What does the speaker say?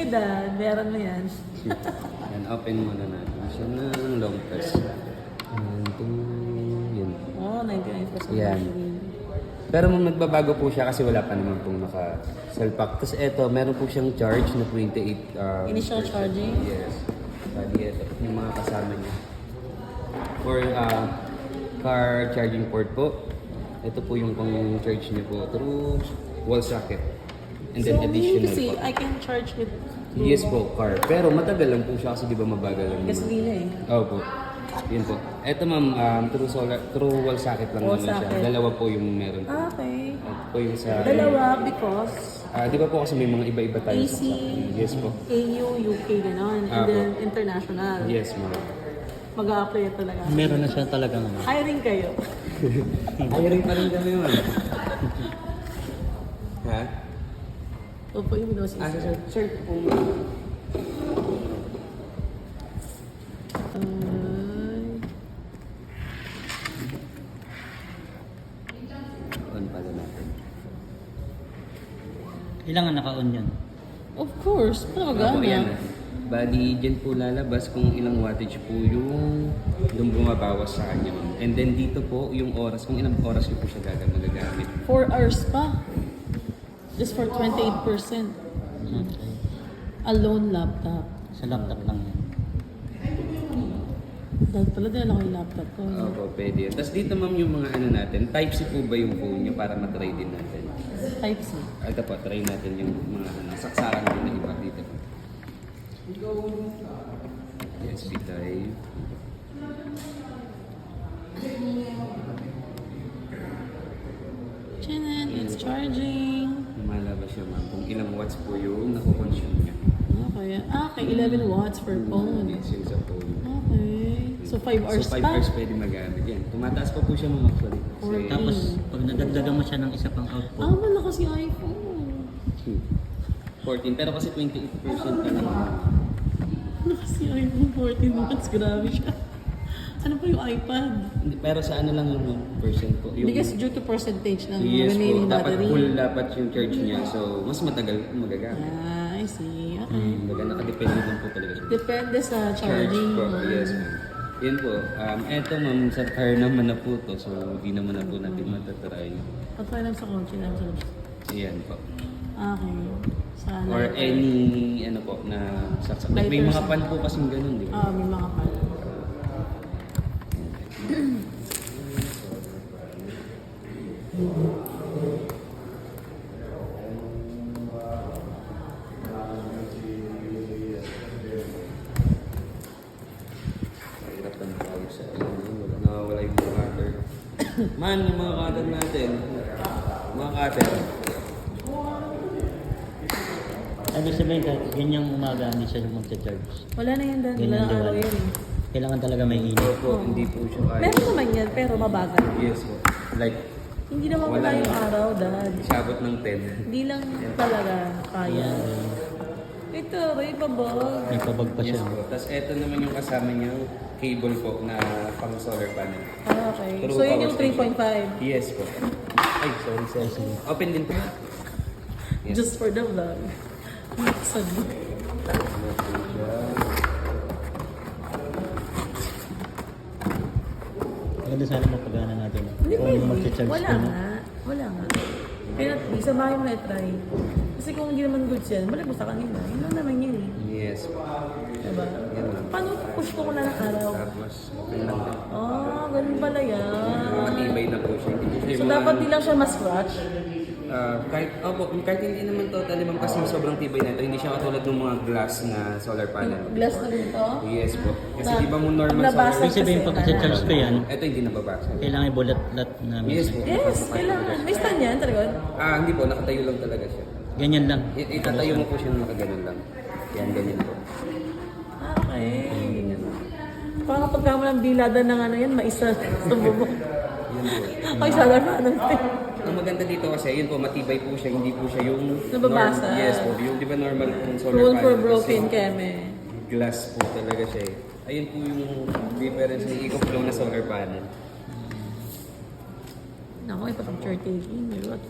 Dad. Meron mo yan. Yan, open muna natin siya ng long press. Yun. Oh, 99% Yan. battery. Pero magbabago po siya kasi wala pa naman pong naka-salpak. Tapos eto, meron po siyang charge na 28. Initial charging? Yes. Bali, eto yung mga kasama niya. For car charging port po. Ito po yung pang-charge niyo po through wall socket. And then additional kasi po. I can charge with Yes po, car. Pero matagal lang po siya kasi di ba mabagal lang naman. gasolina eh. Opo. Yun po. Ito ma'am, through wall socket lang Wall naman siya. socket. Dalawa po yung meron po. Okay. Ito po yung sa... Dalawa because Di ba po kasi may mga iba-iba tayo AC, sa sasakyan? Yes po. AU, UK, gano'n. And Apo. then international. Yes ma'am. Mag-a-apply talaga. Meron na siya talagang ano. Hiring kayo. Hiring pa rin kami ma'am. Ha? Opo, yung Windows Ah, is sir po ma'am. On pala natin. Ilang ang naka-on yun? Of course, paano Opo, yan. magana? Bali, dyan po lalabas kung ilang wattage po yung bumabawas sa kanya, ma'am. And then dito po, yung oras, kung ilang oras yung po siya magagamit. 4 hours pa. Just for 28%. Okay. Alone laptop. Sa laptop lang yan. Dahil pala din ako yung laptop ko. Opo, pwede yun. Tapos dito, ma'am, yung mga ano natin, Type-C po ba yung phone nyo para matry din natin? Type-C. Ito po, try natin yung mga saksakan din na iba dito po. USB type. Chinan, it's charging. Lumalabas siya, ma'am, kung ilang watts po yung nakukonsume niya. Okay. Okay, 11 watts per phone. Yes, yung sa phone. Okay. So 5 hours So 5 pa? hours pwede magamit yan. Tumataas pa po siya, ma'am, actually. Kasi, Tapos, pag nadagdagan mo siya ng isa pang output, Malakas yung iPhone. 14, pero kasi 28% ka lang. Malakas yung iPhone 14 watts. Grabe siya. Ano pa yung iPad? Hindi, pero sa ano lang yung percent po. Yung, Because due to percentage ng yes po, remaining dapat battery. full dapat yung charge niya. So, mas matagal magagamit. Ah, I see. Okay. Baga nakadepende din po talaga siya. Depende sa charging. Po, yes ma'am. Yun po. Eto ma'am, sa car naman na po to. So, hindi naman na po natin matatry. Patry lang sa kotse lang sa labas. Ayan po. Okay. Sa Or lighter. any, ano po, na saksak. Like, may mga Lighters. pan po kasing ganun, di ba? May mga pan. Mahirap ang tawag sa nawawala yung mga cutter. Man, yung mga cutter natin. Mga cutter. ano sabihin ka, ganyang umaga hindi siya magcha-charge. Wala na yan dahil. Ganyan Wala daw. araw yan eh. Kailangan talaga may init. Opo, hindi po siya kaya. Meron naman yan, pero mabagal. Yes po. Like, Hindi naman Wala wala yung na. araw, Dad. sabot ng 10. Hindi lang talaga kaya. Ito, may babag. May pabag pa siya. Yes po. Tapos eto naman yung kasama niyang cable po na pang solar panel. Okay. True So yun power yung station. 3.5. Yes po. Ay, sorry. Open din po. Yes. Just for the vlog. Sad mo. Maganda sana mapagana natin. Hindi Kung pwede. magcha-charge Wala ka na. nga. Wala nga. Kaya sa bahay mo na-try. Kasi kung hindi naman goods yan, balik mo sa kanila. Yun lang naman yun eh. Yes po. Diba? Yan lang. Paano push ko na ng araw? Tapos, okay lang din. Ganun pala yan. Matibay na po siya. Hindi po siya So yung mga- dapat di lang siya ma-scratch? kahit hindi naman totally ma'am kasi sobrang tibay na ito. Hindi siya katulad ng mga glass na solar panel. Glass na rin to? Yes po. Kasi Na- di ba mo normal nabasa- Ibig sabihin, pag cha-charge ko yan, Ito hindi nababasa. kailangan ibulat-lat na Yes po. minsan. Yes, kailangan. May stand yan talaga? Hindi po. Nakatayo lang talaga siya. Ganyan lang. Itatayo mo po siya na nakaganon lang. Yan, ganyan po. Okay. Parang pagka mo ng bilada ng ano yan, maisa sa bubong. Yan po. Ay, sana na ano. Ang maganda dito kasi, yun po, matibay po siya. Hindi po siya yung... Nababasa. Yes po. Yung di ba normal pong solar Rule for panel, broken kasi keme. glass po talaga siya eh. Ayun po yung difference ng eco-flow na solar panel. Naku, ipapag-picture taking. What?